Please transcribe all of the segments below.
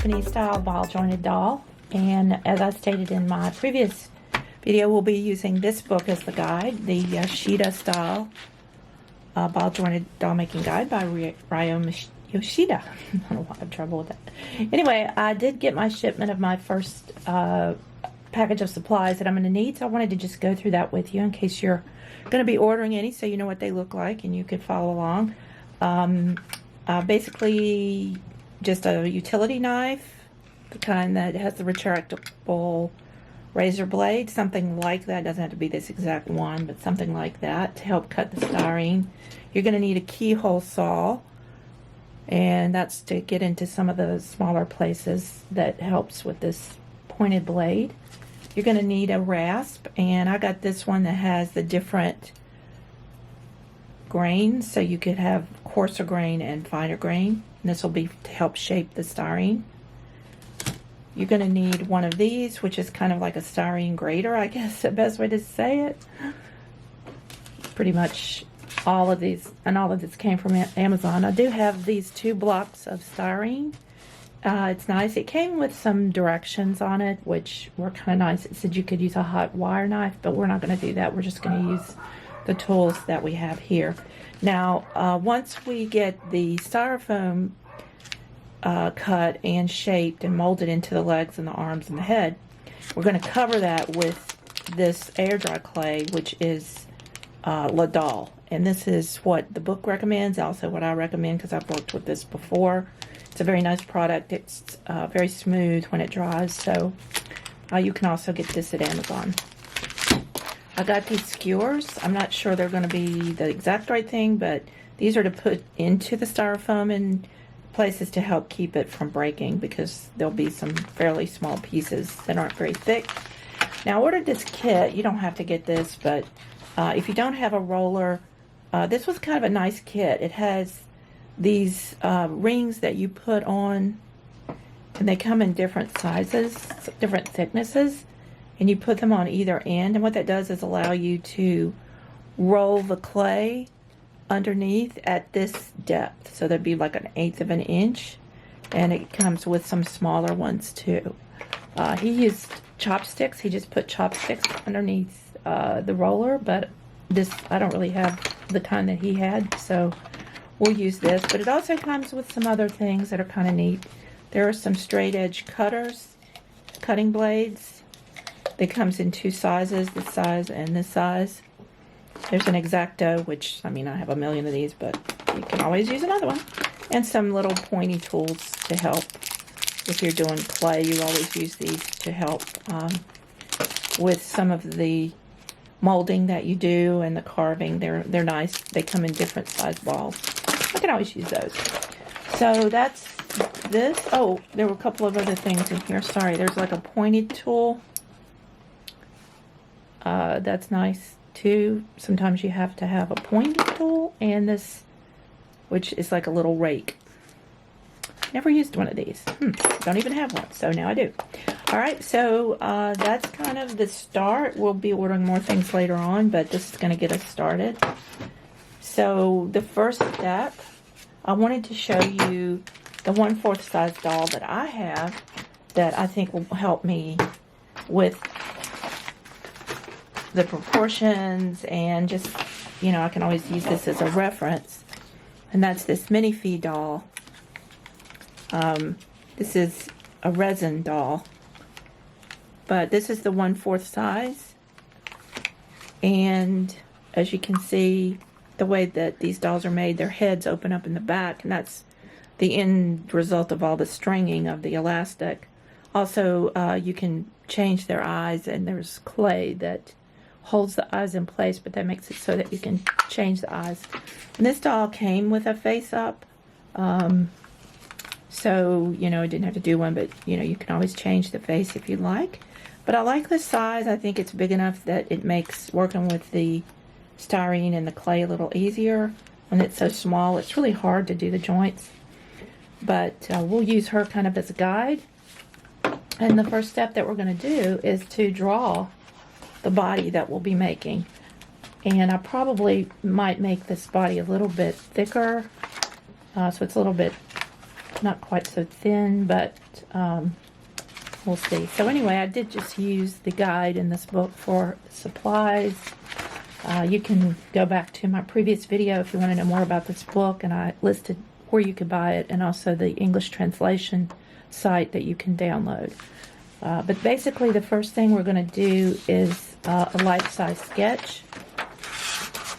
Japanese style ball jointed doll, and as I stated in my previous video, we'll be using this book as the guide, the Yoshida style ball jointed doll making guide by Ryo Yoshida. I don't know why I have trouble with that. Anyway, I did get my shipment of my first package of supplies that I'm going to need, so I wanted to just go through that with you in case you're going to be ordering any, so you know what they look like and you can follow along. Basically just a utility knife, the kind that has the retractable razor blade, something like that. It doesn't have to be this exact one, but something like that to help cut the styrene. You're going to need a keyhole saw, and that's to get into some of the smaller places that helps with this pointed blade. You're going to need a rasp, and I got this one that has the different grains, so you could have coarser grain and finer grain. And this will be to help shape the styrene. You're going to need one of these, which is kind of like a styrene grater, I guess the best way to say it. Pretty much all of these, and all of this came from Amazon. I do have these 2 blocks of styrene. It's nice. It came with some directions on it, which were kind of nice. It said you could use a hot wire knife, but we're not going to do that. We're just going to use the tools that we have here. Now, once we get the styrofoam cut and shaped and molded into the legs and the arms and the head, we're going to cover that with this air dry clay, which is La Doll. And this is what the book recommends, also what I recommend because I've worked with this before. It's a very nice product. It's very smooth when it dries, so you can also get this at Amazon. I got these skewers. I'm not sure they're going to be the exact right thing, but these are to put into the styrofoam in places to help keep it from breaking, because there'll be some fairly small pieces that aren't very thick. Now, I ordered this kit. You don't have to get this, but if you don't have a roller, this was kind of a nice kit. It has these rings that you put on, and they come in different sizes, different thicknesses, and you put them on either end, and what that does is allow you to roll the clay underneath at this depth, so there'd be like 1/8 of an inch, and it comes with some smaller ones too. He used chopsticks. He just put chopsticks underneath the roller, but this, I don't really have the kind that he had, so we'll use this. But it also comes with some other things that are kind of neat. There are some straight edge cutters, cutting blades. It comes in 2 sizes, this size and this size. There's an X-Acto, which, I mean, I have a million of these, but you can always use another one. And some little pointy tools to help. If you're doing clay, you always use these to help with some of the molding that you do and the carving. They're nice. They come in different size balls. I can always use those. So that's this. Oh, there were a couple of other things in here. Sorry, there's like a pointed tool. That's nice too. Sometimes you have to have a pointed tool, and this, which is like a little rake. Never used one of these. Don't even have one, so now I do. Alright, so that's kind of the start. We'll be ordering more things later on, but this is going to get us started. So the first step, I wanted to show you the 1/4 size doll that I have that I think will help me with the proportions, and just, you know, I can always use this as a reference. And that's this minifee doll. This is a resin doll, but this is the 1/4 size. And as you can see, the way that these dolls are made, their heads open up in the back, and that's the end result of all the stringing of the elastic. Also, you can change their eyes, and there's clay that holds the eyes in place, but that makes it so that you can change the eyes. And this doll came with a face up, so, you know, I didn't have to do one, but, you know, you can always change the face if you like. But I like this size. I think it's big enough that it makes working with the styrene and the clay a little easier. When it's so small, it's really hard to do the joints. But we'll use her kind of as a guide. And the first step that we're going to do is to draw the body that we'll be making. And I probably might make this body a little bit thicker, so it's a little bit not quite so thin, but we'll see. So anyway, I did just use the guide in this book for supplies. You can go back to my previous video if you want to know more about this book, and I listed where you could buy it and also the English translation site that you can download. But basically the first thing we're going to do is a life-size sketch,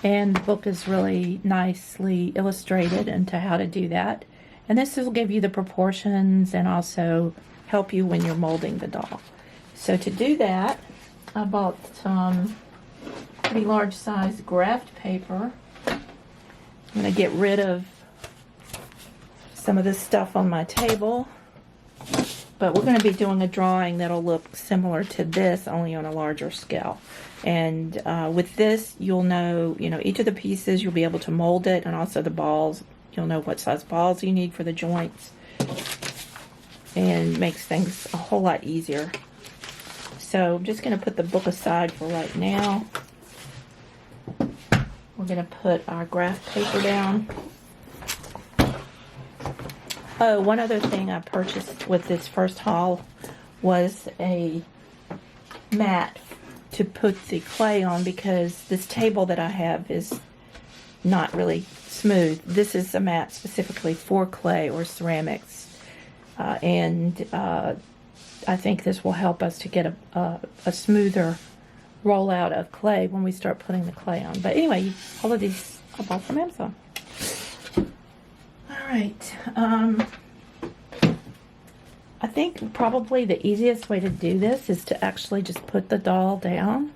and the book is really nicely illustrated into how to do that. And this will give you the proportions and also help you when you're molding the doll. So to do that, I bought some pretty large size graph paper. I'm going to get rid of some of this stuff on my table, but we're going to be doing a drawing that'll look similar to this, only on a larger scale. And with this, you'll know, each of the pieces, you'll be able to mold it, and also the balls. You'll know what size balls you need for the joints, and makes things a whole lot easier. So I'm just going to put the book aside for right now. We're going to put our graph paper down. Oh, one other thing I purchased with this first haul was a mat to put the clay on, because this table that I have is not really smooth. This is a mat specifically for clay or ceramics, and I think this will help us to get a smoother rollout of clay when we start putting the clay on. But anyway, all of these I bought from Amazon. Alright, I think probably the easiest way to do this is to actually just put the doll down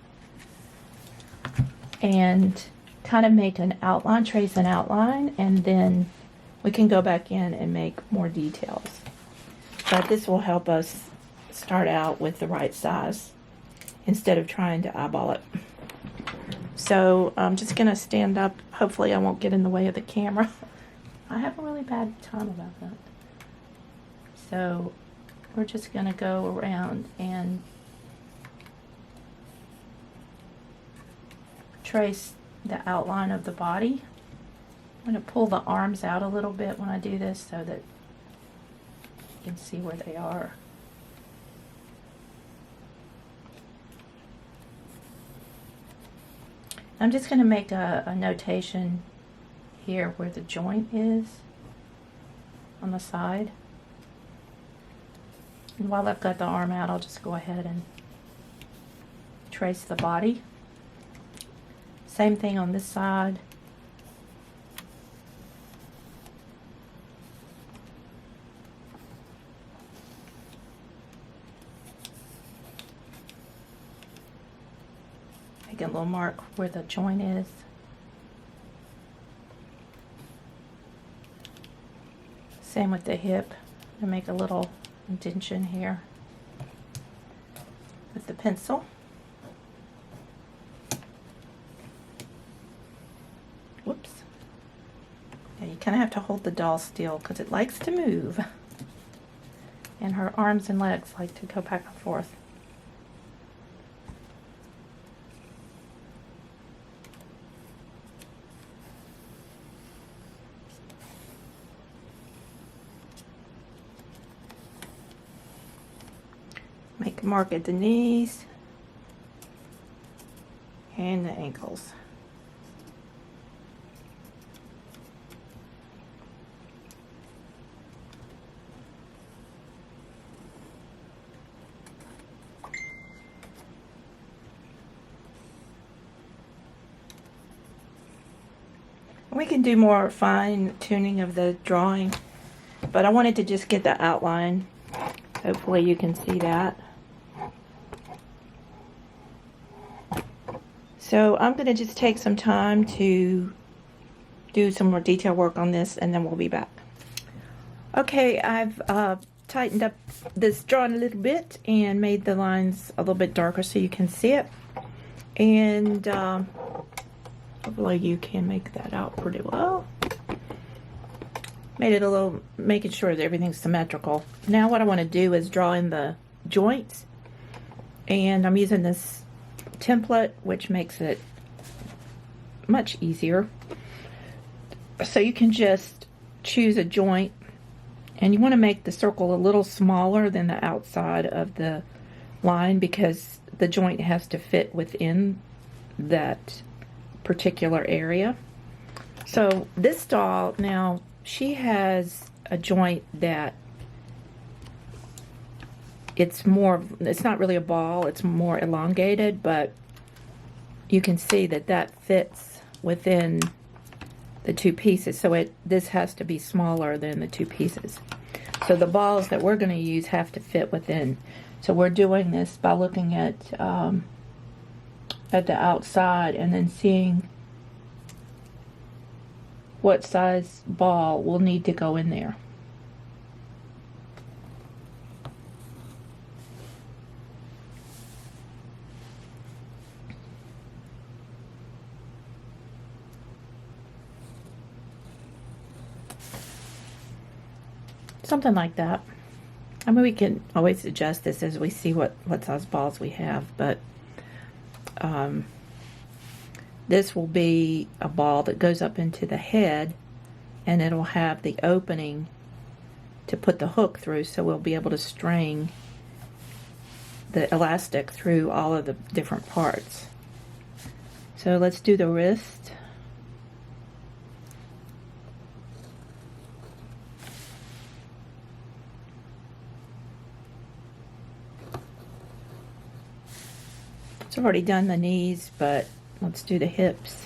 and kind of make an outline, trace an outline, and then we can go back in and make more details. But this will help us start out with the right size instead of trying to eyeball it. So I'm just going to stand up. Hopefully I won't get in the way of the camera. I have a really bad time about that. So we're just going to go around and trace the outline of the body. I'm going to pull the arms out a little bit when I do this so that you can see where they are. I'm just going to make a notation here where the joint is on the side. And while I've got the arm out, I'll just go ahead and trace the body. Same thing on this side. Make a little mark where the joint is. Same with the hip. And make a little indentation here with the pencil. Whoops. Yeah, you kind of have to hold the doll still because it likes to move. And her arms and legs like to go back and forth. Make a mark at the knees and the ankles. We can do more fine tuning of the drawing, but I wanted to just get the outline. Hopefully you can see that. So I'm going to just take some time to do some more detail work on this, and then we'll be back. Okay, I've tightened up this drawing a little bit and made the lines a little bit darker so you can see it. And hopefully you can make that out pretty well. Made it a little, making sure that everything's symmetrical. Now what I want to do is draw in the joints, and I'm using this template, which makes it much easier. So you can just choose a joint And you want to make the circle a little smaller than the outside of the line because the joint has to fit within that particular area. So this doll, now she has a joint that it's not really a ball, it's more elongated, but you can see that that fits within the two pieces. So this has to be smaller than the two pieces. So the balls that we're going to use have to fit within. So we're doing this by looking at the outside and then seeing what size ball will need to go in there. Something like that. I mean, we can always adjust this as we see what size balls we have, but this will be a ball that goes up into the head, and it'll have the opening to put the hook through, so we'll be able to string the elastic through all of the different parts. So let's do the wrist. So I've already done the knees, but let's do the hips.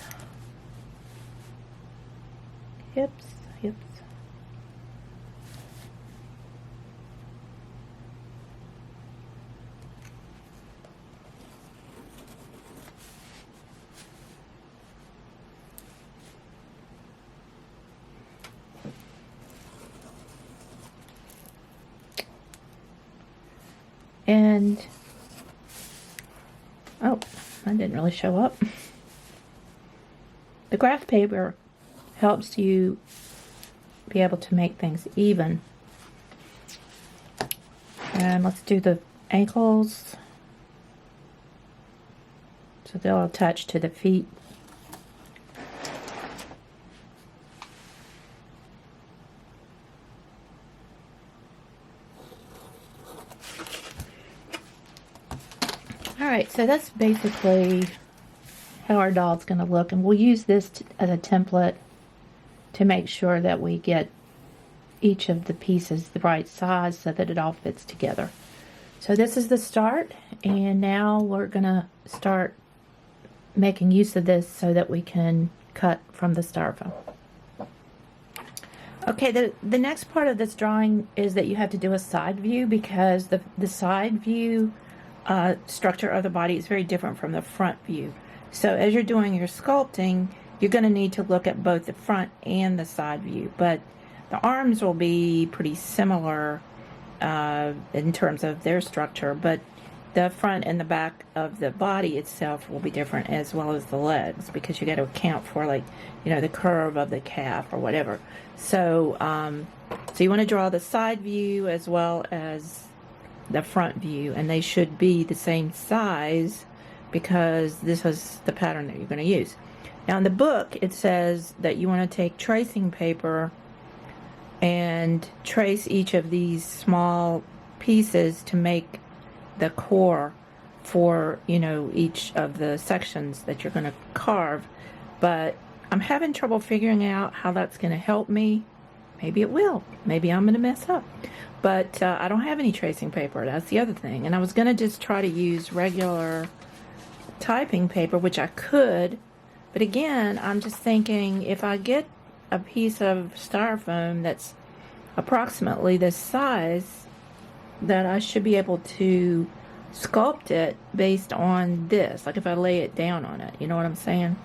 Hips, hips. And oh, that didn't really show up. The graph paper helps you be able to make things even. And let's do the ankles. So they'll attach to the feet. Alright, so that's basically how our doll's going to look, and we'll use this as a template to make sure that we get each of the pieces the right size so that it all fits together. So this is the start, and now we're going to start making use of this so that we can cut from the styrofoam. Okay, the next part of this drawing is that you have to do a side view, because the side view structure of the body is very different from the front view. So as you're doing your sculpting, you're going to need to look at both the front and the side view, but the arms will be pretty similar in terms of their structure, but the front and the back of the body itself will be different, as well as the legs, because you got to account for, like, you know, the curve of the calf or whatever. So so you want to draw the side view as well as the front view, and they should be the same size because this is the pattern that you're going to use. Now in the book it says that you want to take tracing paper and trace each of these small pieces to make the core for, you know, each of the sections that you're going to carve, but I'm having trouble figuring out how that's going to help me. Maybe it will. Maybe I'm going to mess up. But I don't have any tracing paper. That's the other thing. And I was going to just try to use regular typing paper, which I could. But again, I'm just thinking, if I get a piece of styrofoam that's approximately this size, that I should be able to sculpt it based on this. Like if I lay it down on it. You know what I'm saying?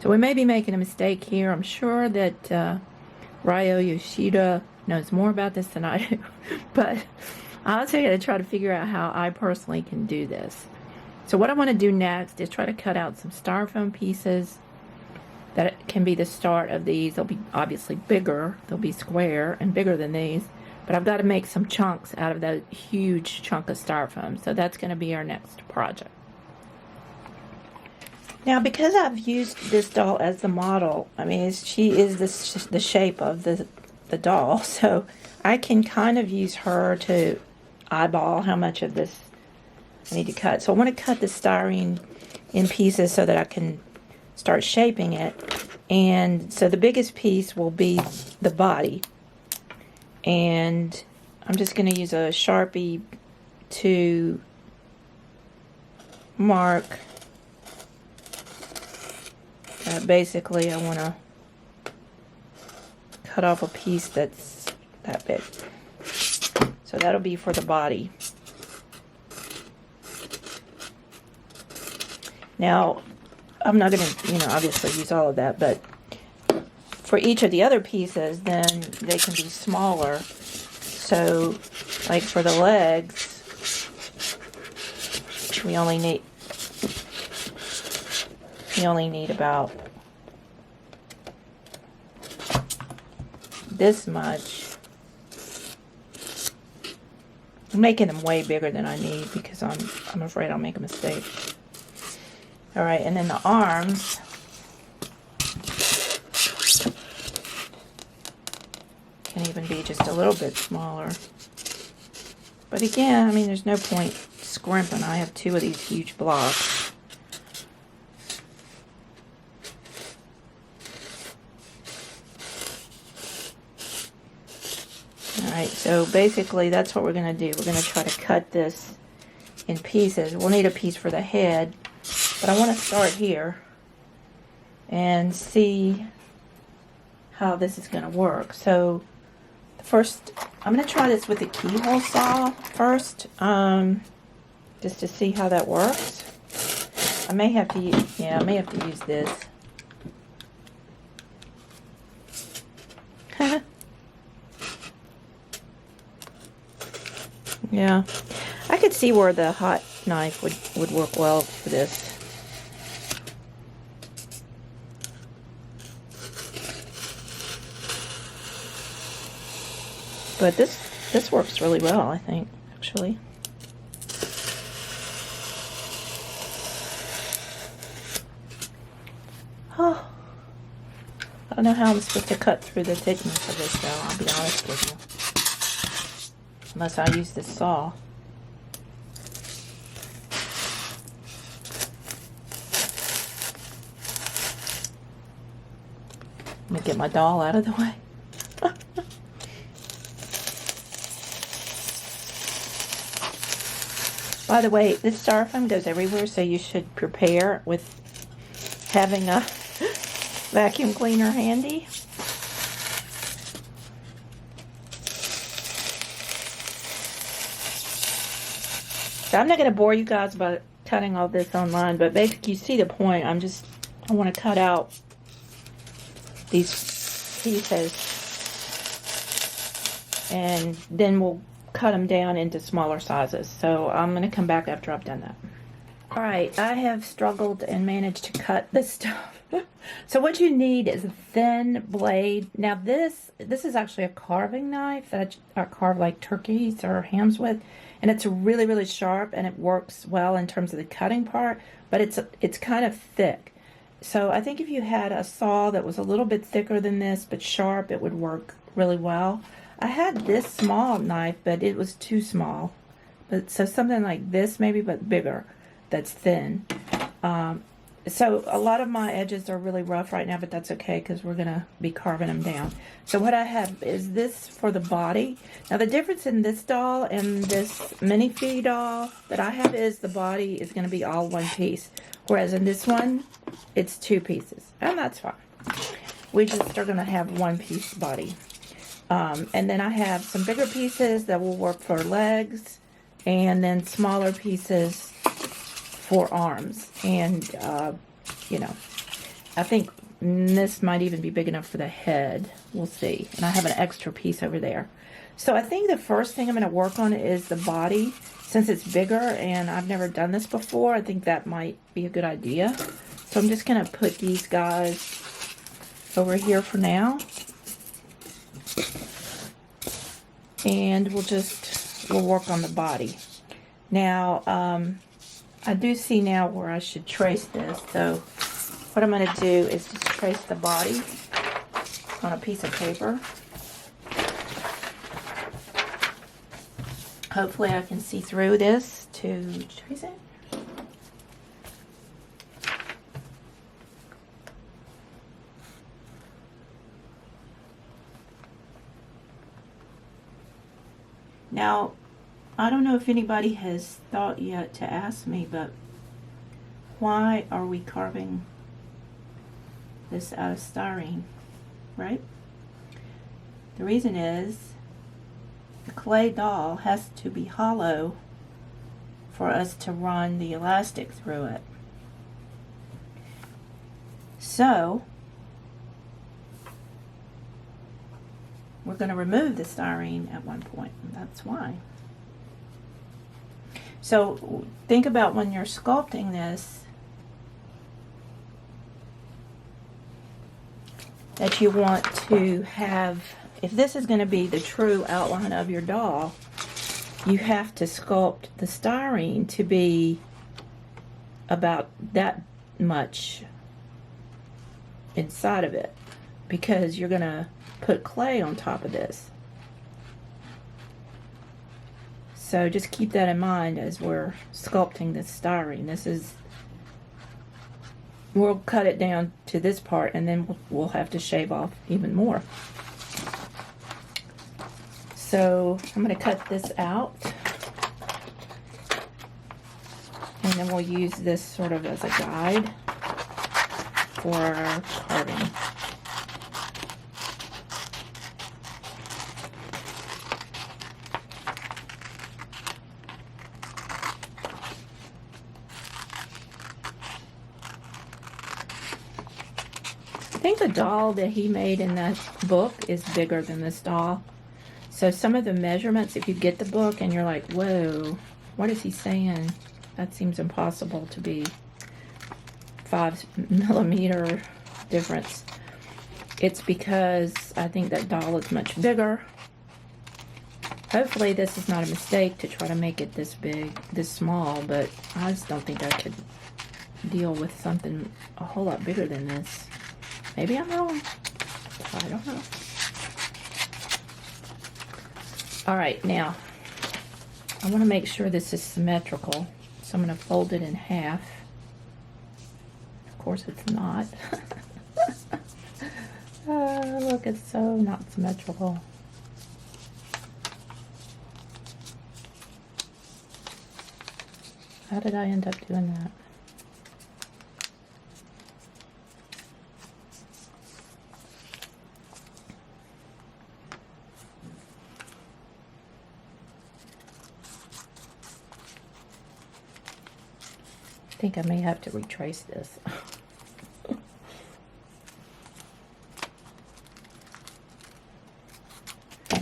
So we may be making a mistake here. I'm sure that Ryo Yoshida knows more about this than I do, but I also got to try to figure out how I personally can do this. So what I want to do next is try to cut out some styrofoam pieces that can be the start of these. They'll be obviously bigger, they'll be square and bigger than these, but I've got to make some chunks out of that huge chunk of styrofoam. So that's going to be our next project. Now, because I've used this doll as the model, I mean, she is the shape of the the doll, so I can kind of use her to eyeball how much of this I need to cut. So I want to cut the styrene in pieces so that I can start shaping it. And so the biggest piece will be the body. And I'm just going to use a Sharpie to mark. Basically, I want to cut off a piece that's that big. So that'll be for the body. Now, I'm not going to, obviously use all of that, but for each of the other pieces, then they can be smaller. So, like for the legs, we only need about this much. I'm making them way bigger than I need because I'm afraid I'll make a mistake. All right, and then the arms. Can even be just a little bit smaller. But again, I mean, there's no point scrimping. I have two of these huge blocks. Alright, so basically that's what we're going to do. We're going to try to cut this in pieces. We'll need a piece for the head, but I want to start here and see how this is going to work. So first, I'm going to try this with the keyhole saw first, just to see how that works. I may have to use this. Yeah, I could see where the hot knife would work well for this. But this works really well, I think, actually. Oh, I don't know how I'm supposed to cut through the thickness of this, though, I'll be honest with you. Unless I use this saw. Let me get my doll out of the way. By the way, this styrofoam goes everywhere, so you should prepare with having a vacuum cleaner handy. So I'm not going to bore you guys about cutting all this online, but basically you see the point. I want to cut out these pieces, and then we'll cut them down into smaller sizes. So I'm going to come back after I've done that. Alright, I have struggled and managed to cut this stuff. So what you need is a thin blade. Now this is actually a carving knife that I carve like turkeys or hams with, and it's really, really sharp, and it works well in terms of the cutting part, but it's kind of thick. So I think if you had a saw that was a little bit thicker than this but sharp, it would work really well. I had this small knife, but it was too small. But so something like this maybe, but bigger, that's thin. So a lot of my edges are really rough right now, but that's okay because we're going to be carving them down. So what I have is this for the body. Now the difference in this doll and this minifee doll that I have is the body is going to be all one piece. Whereas in this one, it's two pieces. And that's fine. We just are going to have one piece body. And then I have some bigger pieces that will work for legs, and then smaller pieces for arms. And, I think this might even be big enough for the head. We'll see. And I have an extra piece over there. So I think the first thing I'm going to work on is the body. Since it's bigger and I've never done this before, I think that might be a good idea. So I'm just going to put these guys over here for now. And we'll work on the body. Now, I do see now where I should trace this. So what I'm going to do is just trace the body on a piece of paper. Hopefully I can see through this to trace it. Now, I don't know if anybody has thought yet to ask me, but why are we carving this out of styrene, right? The reason is the clay doll has to be hollow for us to run the elastic through it. So, we're going to remove the styrene at one point, and that's why. So think about when you're sculpting this, that you want to have, if this is going to be the true outline of your doll, you have to sculpt the styrene to be about that much inside of it, because you're going to put clay on top of this. So just keep that in mind as we're sculpting this styrene. This is, we'll cut it down to this part, and then we'll have to shave off even more. So I'm going to cut this out, and then we'll use this sort of as a guide for our carving. I think the doll that he made in that book is bigger than this doll. So some of the measurements, if you get the book and you're like, whoa, what is he saying? That seems impossible to be 5mm difference. It's because I think that doll is much bigger. Hopefully this is not a mistake to try to make it this big, this small, but I just don't think I could deal with something a whole lot bigger than this. Maybe I'm wrong. I don't know. All right, now I want to make sure this is symmetrical, so I'm going to fold it in half. Of course, it's not. Look, it's so not symmetrical. How did I end up doing that? I think I may have to retrace this. All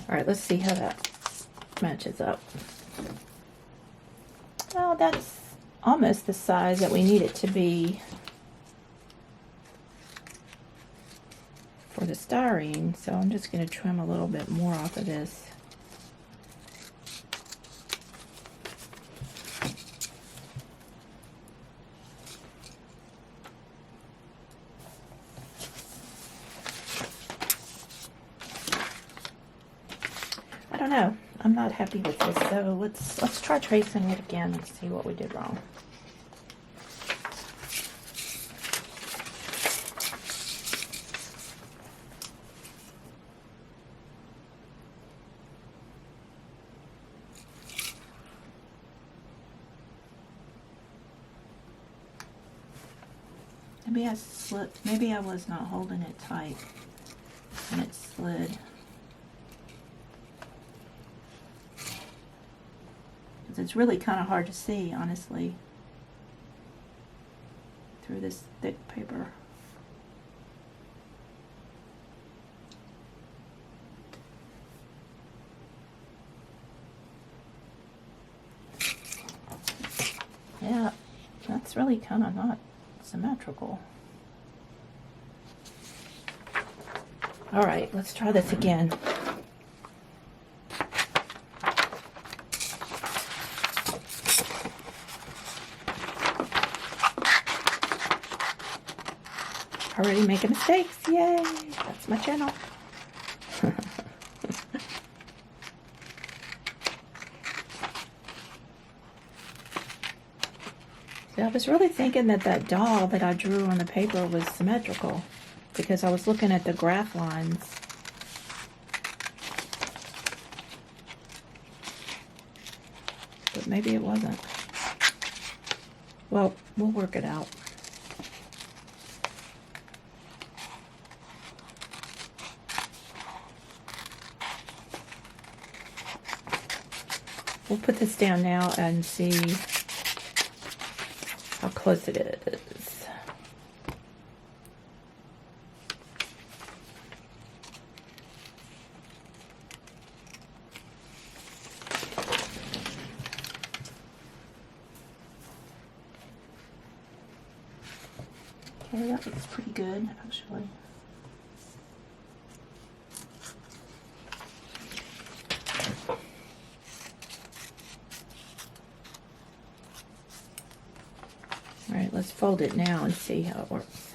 right, let's see how that matches up. Well, that's almost the size that we need it to be for the styrene, so I'm just going to trim a little bit more off of this. I don't know. I'm not happy with this, so let's try tracing it again and see what we did wrong. Maybe I slipped. Maybe I was not holding it tight and it slid. It's really kind of hard to see, honestly, through this thick paper. Yeah, that's really kind of not symmetrical. All right, let's try this again. Already making mistakes, yay! That's my channel. I was really thinking that that doll that I drew on the paper was symmetrical because I was looking at the graph lines. But maybe it wasn't. Well, we'll work it out. We'll put this down now and see how close it is. Okay, that looks pretty good, actually. All right, let's fold it now and see how it works.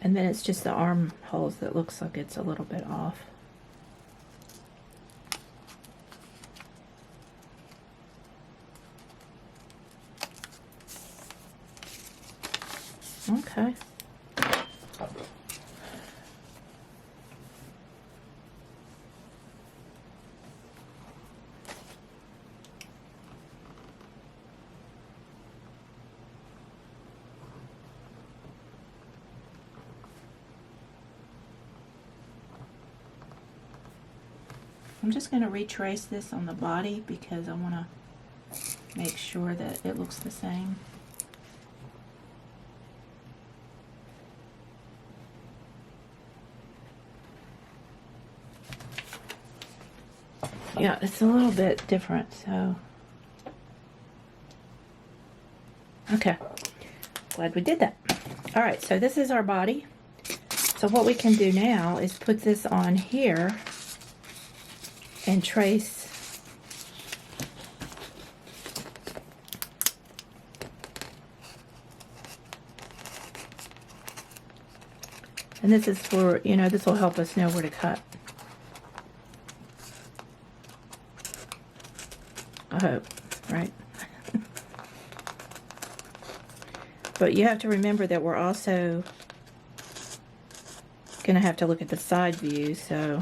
And then it's just the armholes that looks like it's a little bit off. Okay. I'm just going to retrace this on the body because I want to make sure that it looks the same. Yeah, it's a little bit different, so. Okay, glad we did that. All right, so this is our body. So what we can do now is put this on here and trace and this is for, you know, this will help us know where to cut. I hope, right? But you have to remember that we're also going to have to look at the side view, so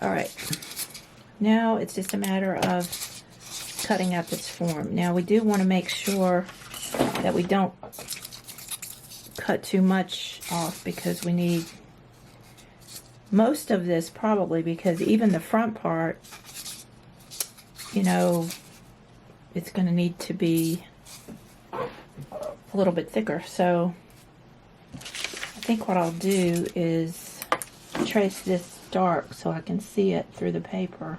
all right, now it's just a matter of cutting out this form. Now we do want to make sure that we don't cut too much off because we need most of this probably, because even the front part, you know, it's going to need to be a little bit thicker. So I think what I'll do is trace this dark so I can see it through the paper.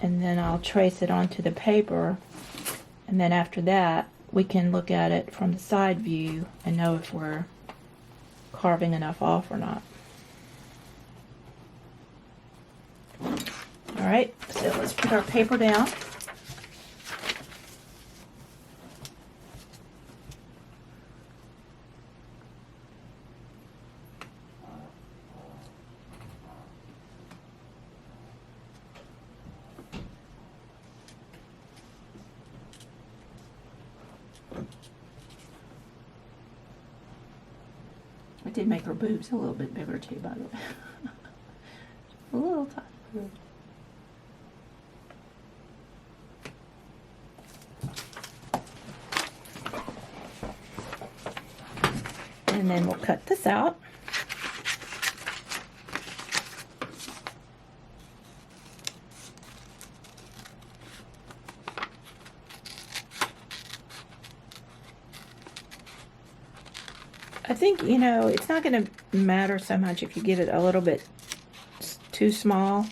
And then I'll trace it onto the paper, and then after that we can look at it from the side view and know if we're carving enough off or not. All right, so let's put our paper down. I did make her boobs a little bit bigger too, by the way. A little tiny. And then we'll cut this out. think, you know, it's not going to matter so much if you get it a little bit too small,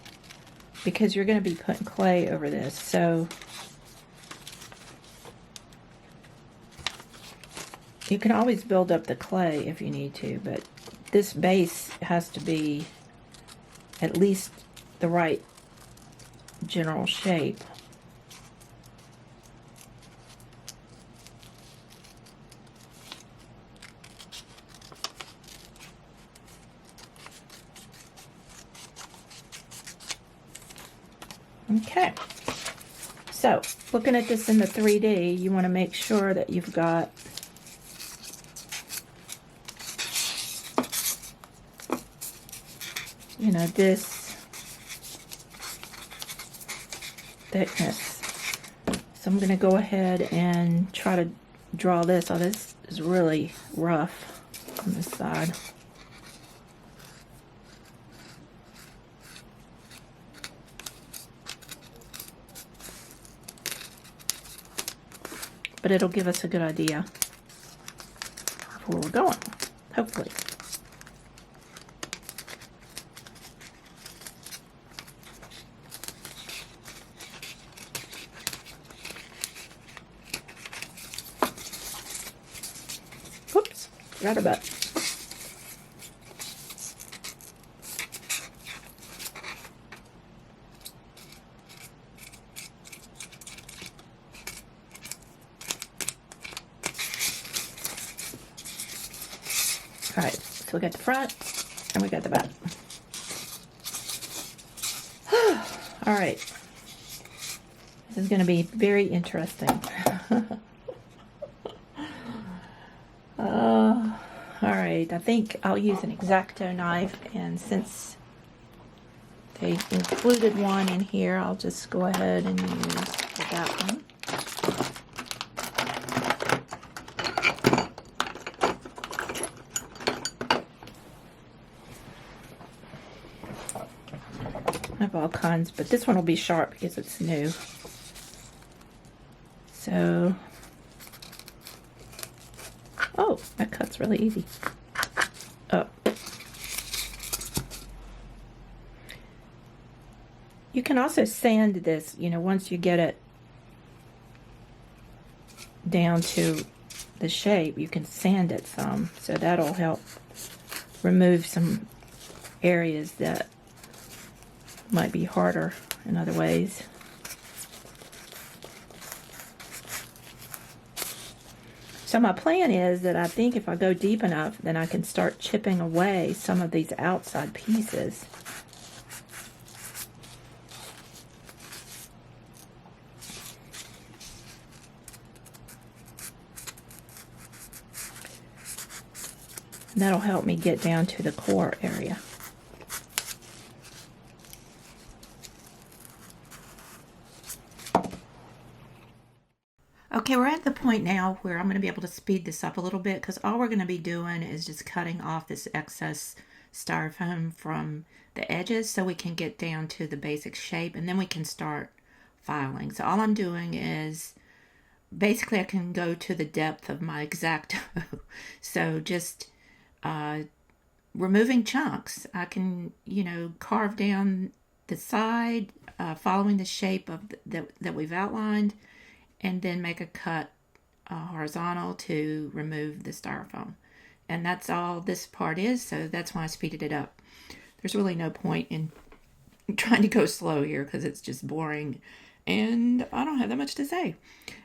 because you're going to be putting clay over this. So you can always build up the clay if you need to, but this base has to be at least the right general shape. Okay, so looking at this in the 3D, you want to make sure that you've got this thickness. So I'm going to go ahead and try to draw this. Oh, this is really rough on this side. But it'll give us a good idea of where we're going, hopefully. Whoops, forgot about it. All right, so we got the front and we got the back. All right, this is going to be very interesting. All right, I think I'll use an X-Acto knife, and since they included one in here, I'll just go ahead and use that one. I have all kinds, but this one will be sharp because it's new. So, oh, that cuts really easy. Oh. You can also sand this, you know, once you get it down to the shape, you can sand it some. So that'll help remove some areas that might be harder in other ways. So my plan is that I think if I go deep enough, then I can start chipping away some of these outside pieces. And that'll help me get down to the core area. Okay, we're at the point now where I'm going to be able to speed this up a little bit, because all we're going to be doing is just cutting off this excess styrofoam from the edges so we can get down to the basic shape, and then we can start filing. So all I'm doing is basically I can go to the depth of my X-Acto. So just removing chunks. I can, you know, carve down the side following the shape of that we've outlined, and then make a cut horizontal to remove the styrofoam. And that's all this part is, so that's why I speeded it up. There's really no point in trying to go slow here because it's just boring and I don't have that much to say.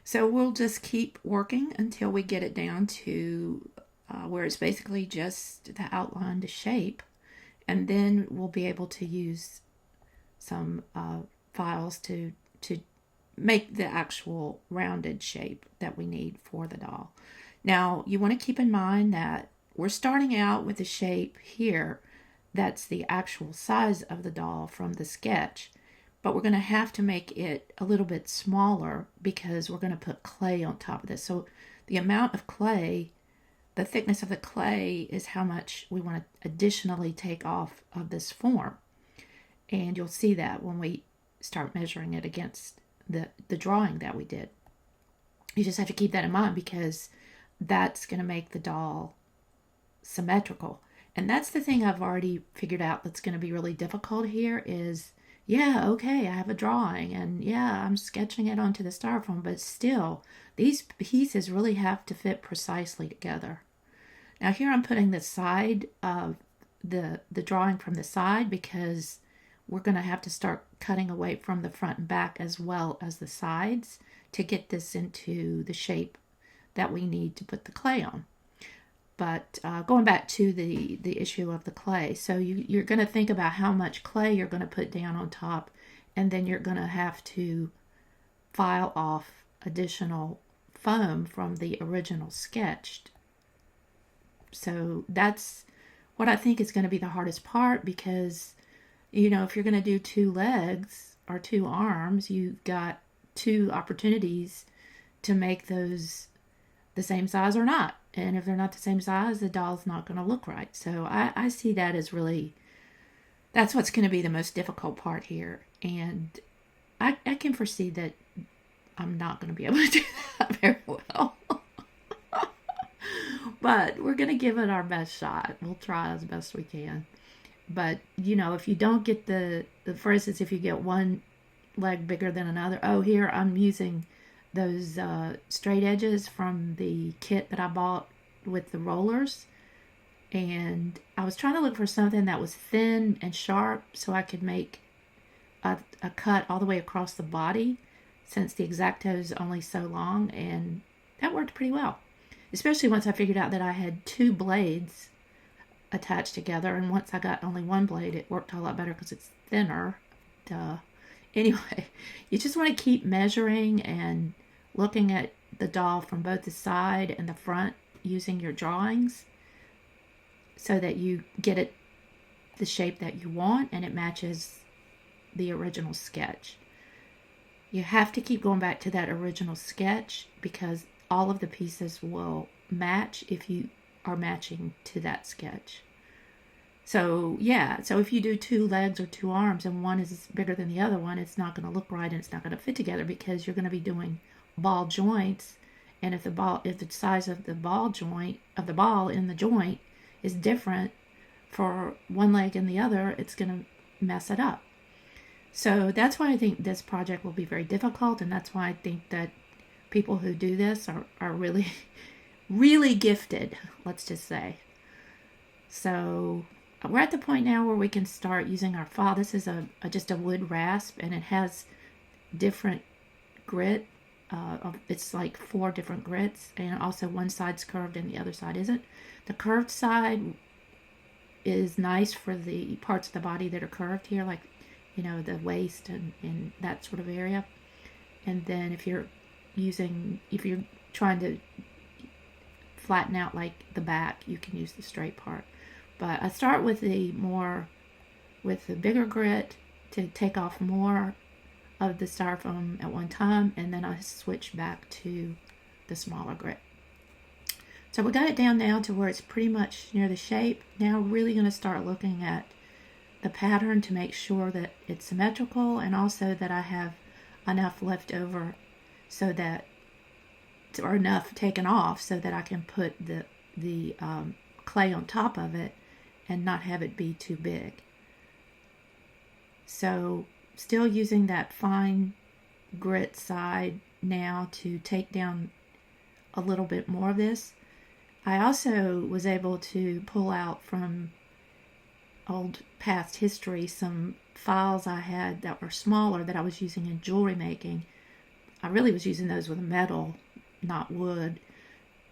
So we'll just keep working until we get it down to where it's basically just the outline, the shape, and then we'll be able to use some files to make the actual rounded shape that we need for the doll. Now, you want to keep in mind that we're starting out with a shape here that's the actual size of the doll from the sketch, but we're going to have to make it a little bit smaller because we're going to put clay on top of this. So the amount of clay, the thickness of the clay, is how much we want to additionally take off of this form. And you'll see that when we start measuring it against the drawing that we did. You just have to keep that in mind because that's going to make the doll symmetrical. And that's the thing I've already figured out that's going to be really difficult here is, yeah, okay, I have a drawing and yeah, I'm sketching it onto the styrofoam, but still, these pieces really have to fit precisely together. Now here I'm putting the side of the drawing from the side because we're going to have to start cutting away from the front and back as well as the sides to get this into the shape that we need to put the clay on. But going back to the issue of the clay, so you're going to think about how much clay you're going to put down on top, and then you're going to have to file off additional foam from the original sketched. So that's what I think is going to be the hardest part because, you know, if you're going to do 2 legs or 2 arms, you've got 2 opportunities to make those the same size or not. And if they're not the same size, the doll's not going to look right. So I see that as really, that's what's going to be the most difficult part here. And I can foresee that I'm not going to be able to do that very well. But we're going to give it our best shot. We'll try as best we can. But, you know, if you don't get for instance, if you get one leg bigger than another, oh, here I'm using those straight edges from the kit that I bought with the rollers. And I was trying to look for something that was thin and sharp so I could make a cut all the way across the body since the X-Acto is only so long. And that worked pretty well. Especially once I figured out that I had 2 blades attached together, and once I got only 1 blade, it worked a lot better because it's thinner. Duh. Anyway, you just want to keep measuring and looking at the doll from both the side and the front using your drawings so that you get it the shape that you want and it matches the original sketch. You have to keep going back to that original sketch because all of the pieces will match if you are matching to that sketch. So yeah, so if you do 2 legs or 2 arms and one is bigger than the other one, it's not going to look right and it's not going to fit together because you're going to be doing ball joints. And if the size of the ball in the joint is different for one leg and the other, it's going to mess it up. So that's why I think this project will be very difficult, and that's why I think that people who do this are really, really gifted, let's just say. So we're at the point now where we can start using our file. This is just a wood rasp, and it has different grit. It's like 4 different grits, and also one side's curved and the other side isn't. The curved side is nice for the parts of the body that are curved here, like, you know, the waist and that sort of area. And then if you're trying to flatten out like the back, you can use the straight part. But I start with the bigger grit to take off more of the styrofoam at one time, and then I switch back to the smaller grit. So we got it down now to where it's pretty much near the shape. Now we're really going to start looking at the pattern to make sure that it's symmetrical and also that I have enough left over so that, or enough taken off so that I can put the clay on top of it and not have it be too big. So still using that fine grit side now to take down a little bit more of this. I also was able to pull out from old past history some files I had that were smaller that I was using in jewelry making. I really was using those with metal, not wood,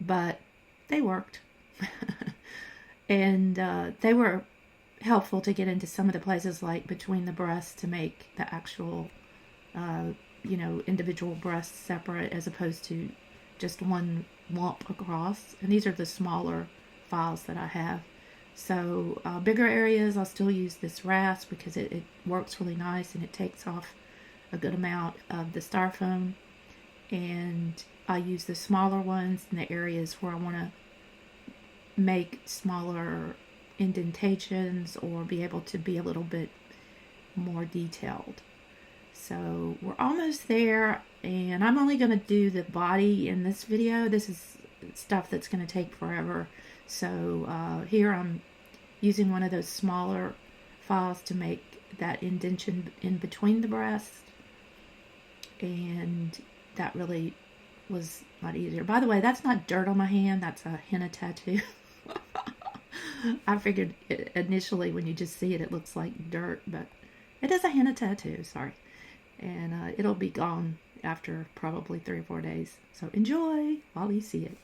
but they worked. And they were helpful to get into some of the places like between the breasts to make the actual, individual breasts separate as opposed to just one lump across. And these are the smaller files that I have. So bigger areas, I'll still use this rasp because it works really nice and it takes off a good amount of the styrofoam. And I use the smaller ones in the areas where I want to make smaller indentations or be able to be a little bit more detailed. So we're almost there, and I'm only going to do the body in this video. This is stuff that's going to take forever. So here I'm using one of those smaller files to make that indentation in between the breasts, and that really was a lot easier. By the way, that's not dirt on my hand, that's a henna tattoo. I figured initially when you just see it, it looks like dirt, but it is a henna tattoo, sorry. And it'll be gone after probably 3 or 4 days. So enjoy while you see it.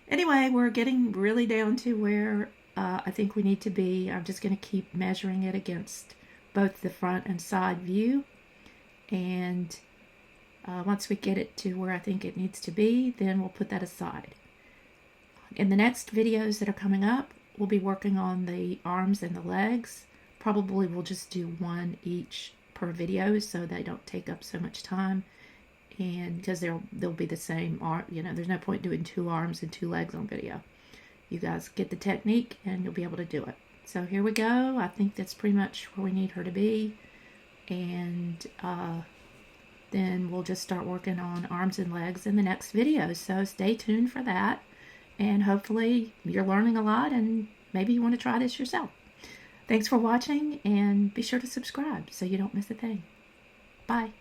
Anyway, we're getting really down to where I think we need to be. I'm just going to keep measuring it against both the front and side view. And once we get it to where I think it needs to be, then we'll put that aside. In the next videos that are coming up, we'll be working on the arms and the legs. Probably we'll just do one each per video so they don't take up so much time, and because they'll be the same arm, you know, there's no point doing 2 arms and 2 legs on video. You guys get the technique and you'll be able to do it. So here we go. I think that's pretty much where we need her to be, and then we'll just start working on arms and legs in the next video. So stay tuned for that, and hopefully you're learning a lot and maybe you want to try this yourself. Thanks for watching, and be sure to subscribe so you don't miss a thing. Bye.